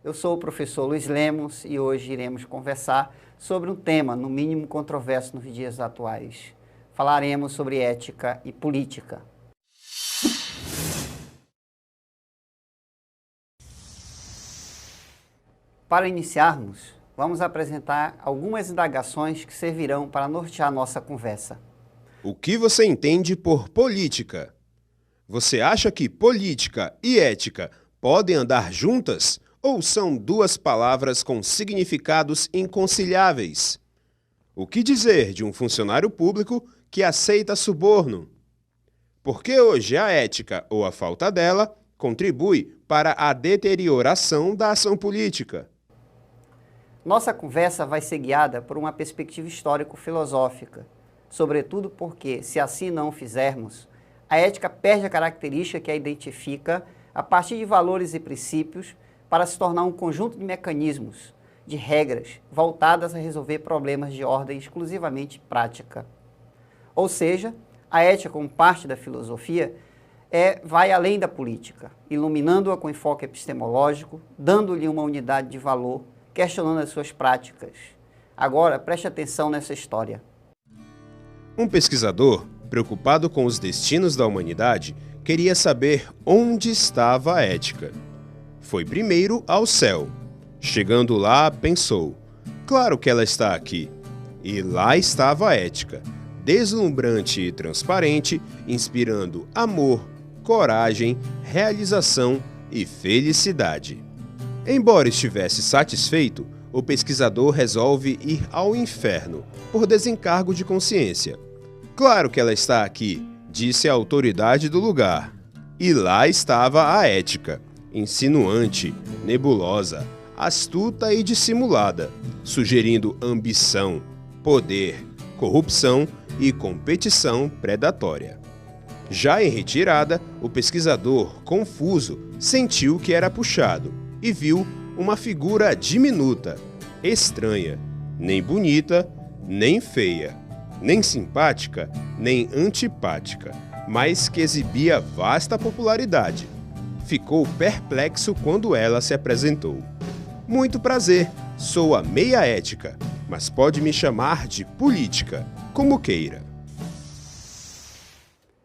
Eu sou o professor Luiz Lemos e hoje iremos conversar sobre um tema, no mínimo controverso nos dias atuais. Falaremos sobre ética e política. Para iniciarmos, vamos apresentar algumas indagações que servirão para nortear nossa conversa. O que você entende por política? Você acha que política e ética podem andar juntas ou são duas palavras com significados inconciliáveis? O que dizer de um funcionário público que aceita suborno? Por que hoje a ética ou a falta dela contribui para a deterioração da ação política? Nossa conversa vai ser guiada por uma perspectiva histórico-filosófica, sobretudo porque, se assim não fizermos, a ética perde a característica que a identifica a partir de valores e princípios para se tornar um conjunto de mecanismos, de regras, voltadas a resolver problemas de ordem exclusivamente prática. Ou seja, a ética, como parte da filosofia, vai além da política, iluminando-a com enfoque epistemológico, dando-lhe uma unidade de valor, questionando as suas práticas. Agora, preste atenção nessa história. Um pesquisador, preocupado com os destinos da humanidade, queria saber onde estava a ética. Foi primeiro ao céu. Chegando lá, pensou: claro que ela está aqui. E lá estava a ética, deslumbrante e transparente, inspirando amor, coragem, realização e felicidade. Embora estivesse satisfeito, o pesquisador resolve ir ao inferno, por desencargo de consciência. Claro que ela está aqui, disse a autoridade do lugar. E lá estava a ética, insinuante, nebulosa, astuta e dissimulada, sugerindo ambição, poder, corrupção e competição predatória. Já em retirada, o pesquisador, confuso, sentiu que era puxado e viu uma figura diminuta, estranha, nem bonita, nem feia, nem simpática, nem antipática, mas que exibia vasta popularidade. Ficou perplexo quando ela se apresentou. Muito prazer, sou a meia ética, mas pode me chamar de política, como queira.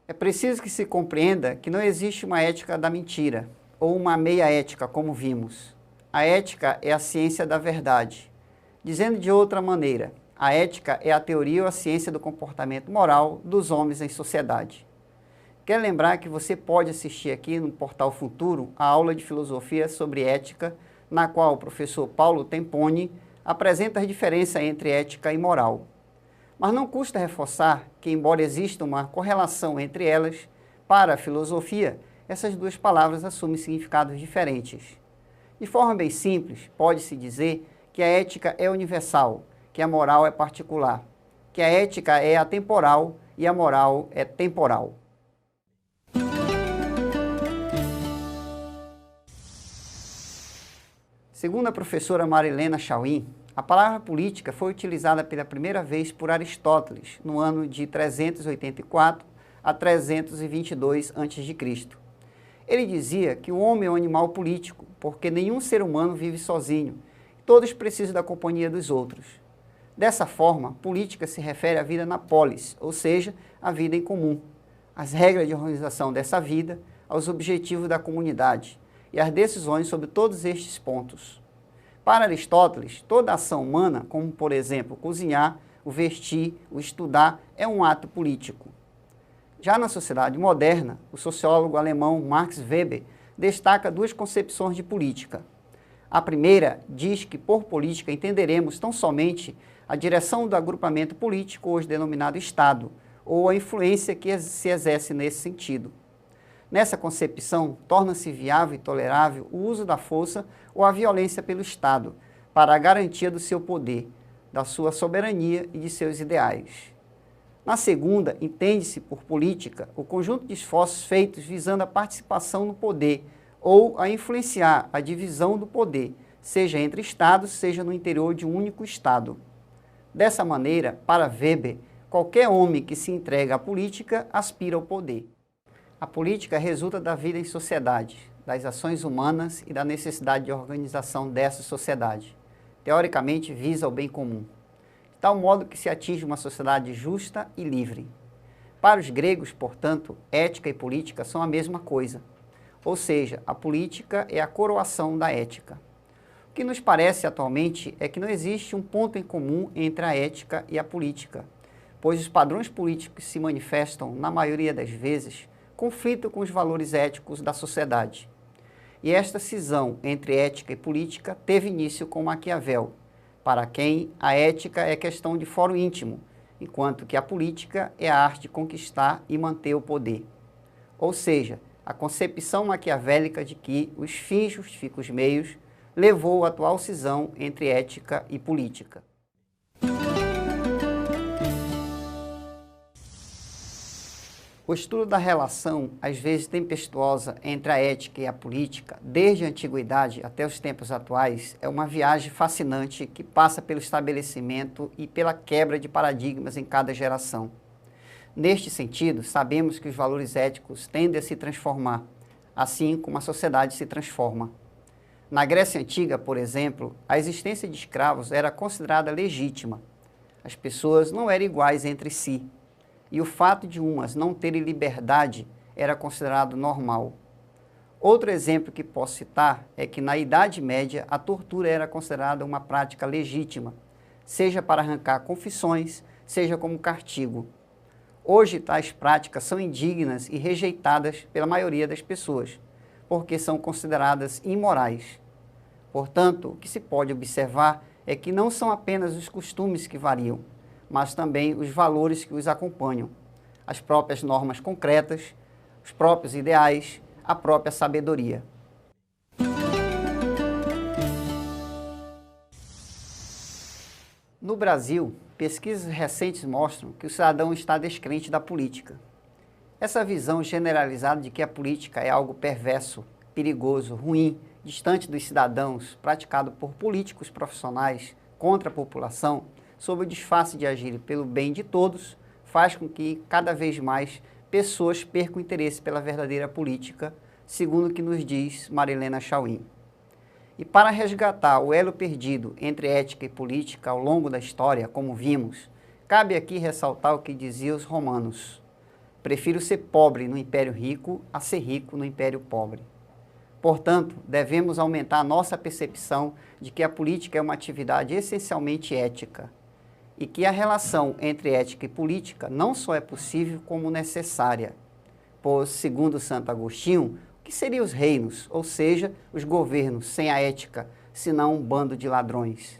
É preciso que se compreenda que não existe uma ética da mentira, ou uma meia ética, como vimos. A ética é a ciência da verdade. Dizendo de outra maneira, a ética é a teoria ou a ciência do comportamento moral dos homens em sociedade. Quero lembrar que você pode assistir aqui no Portal Futuro a aula de filosofia sobre ética, na qual o professor Paulo Temponi apresenta as diferenças entre ética e moral. Mas não custa reforçar que, embora exista uma correlação entre elas, para a filosofia, essas duas palavras assumem significados diferentes. De forma bem simples, pode-se dizer que a ética é universal, que a moral é particular, que a ética é atemporal e a moral é temporal. Segundo a professora Marilena Chauin, a palavra política foi utilizada pela primeira vez por Aristóteles no ano de 384 a 322 a.C. Ele dizia que o homem é um animal político, porque nenhum ser humano vive sozinho, todos precisam da companhia dos outros. Dessa forma, política se refere à vida na polis, ou seja, à vida em comum, às regras de organização dessa vida, aos objetivos da comunidade e às decisões sobre todos estes pontos. Para Aristóteles, toda ação humana, como por exemplo cozinhar, o vestir, o estudar, é um ato político. Já na sociedade moderna, o sociólogo alemão Max Weber destaca duas concepções de política. A primeira diz que por política entenderemos tão somente a direção do agrupamento político, hoje denominado Estado, ou a influência que se exerce nesse sentido. Nessa concepção, torna-se viável e tolerável o uso da força ou a violência pelo Estado para a garantia do seu poder, da sua soberania e de seus ideais. Na segunda, entende-se por política o conjunto de esforços feitos visando a participação no poder ou a influenciar a divisão do poder, seja entre Estados, seja no interior de um único Estado. Dessa maneira, para Weber, qualquer homem que se entrega à política aspira ao poder. A política resulta da vida em sociedade, das ações humanas e da necessidade de organização dessa sociedade. Teoricamente, visa o bem comum, de tal modo que se atinge uma sociedade justa e livre. Para os gregos, portanto, ética e política são a mesma coisa, ou seja, a política é a coroação da ética. O que nos parece atualmente é que não existe um ponto em comum entre a ética e a política, pois os padrões políticos se manifestam, na maioria das vezes, conflitam com os valores éticos da sociedade. E esta cisão entre ética e política teve início com Maquiavel, para quem a ética é questão de fórum íntimo, enquanto que a política é a arte de conquistar e manter o poder. Ou seja, a concepção maquiavélica de que os fins justificam os meios levou à atual cisão entre ética e política. O estudo da relação, às vezes tempestuosa, entre a ética e a política, desde a antiguidade até os tempos atuais, é uma viagem fascinante que passa pelo estabelecimento e pela quebra de paradigmas em cada geração. Neste sentido, sabemos que os valores éticos tendem a se transformar, assim como a sociedade se transforma. Na Grécia Antiga, por exemplo, a existência de escravos era considerada legítima. As pessoas não eram iguais entre si, e o fato de umas não terem liberdade era considerado normal. Outro exemplo que posso citar é que na Idade Média a tortura era considerada uma prática legítima, seja para arrancar confissões, seja como castigo. Hoje tais práticas são indignas e rejeitadas pela maioria das pessoas, porque são consideradas imorais. Portanto, o que se pode observar é que não são apenas os costumes que variam, mas também os valores que os acompanham, as próprias normas concretas, os próprios ideais, a própria sabedoria. No Brasil, pesquisas recentes mostram que o cidadão está descrente da política. Essa visão generalizada de que a política é algo perverso, perigoso, ruim, distante dos cidadãos, praticado por políticos profissionais contra a população, sob o disfarce de agir pelo bem de todos, faz com que cada vez mais pessoas percam interesse pela verdadeira política, segundo o que nos diz Marilena Chaui. E para resgatar o elo perdido entre ética e política ao longo da história, como vimos, cabe aqui ressaltar o que diziam os romanos: prefiro ser pobre no império rico a ser rico no império pobre. Portanto, devemos aumentar a nossa percepção de que a política é uma atividade essencialmente ética e que a relação entre ética e política não só é possível como necessária, pois, segundo Santo Agostinho, o que seriam os reinos, ou seja, os governos, sem a ética, senão um bando de ladrões?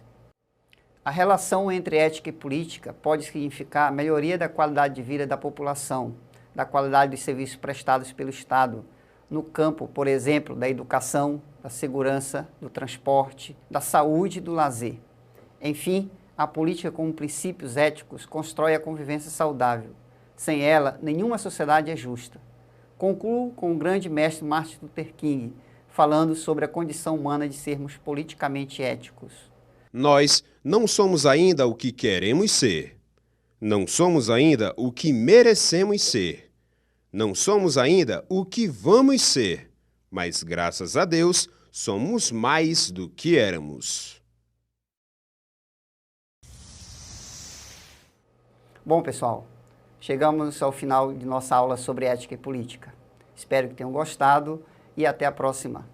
A relação entre ética e política pode significar a melhoria da qualidade de vida da população, da qualidade dos serviços prestados pelo Estado, no campo, por exemplo, da educação, da segurança, do transporte, da saúde e do lazer. Enfim, a política como princípios éticos constrói a convivência saudável. Sem ela, nenhuma sociedade é justa. Concluo com o grande mestre Martin Luther King, falando sobre a condição humana de sermos politicamente éticos. Nós não somos ainda o que queremos ser. Não somos ainda o que merecemos ser. Não somos ainda o que vamos ser. Mas, graças a Deus, somos mais do que éramos. Bom, pessoal, chegamos ao final de nossa aula sobre ética e política. Espero que tenham gostado e até a próxima.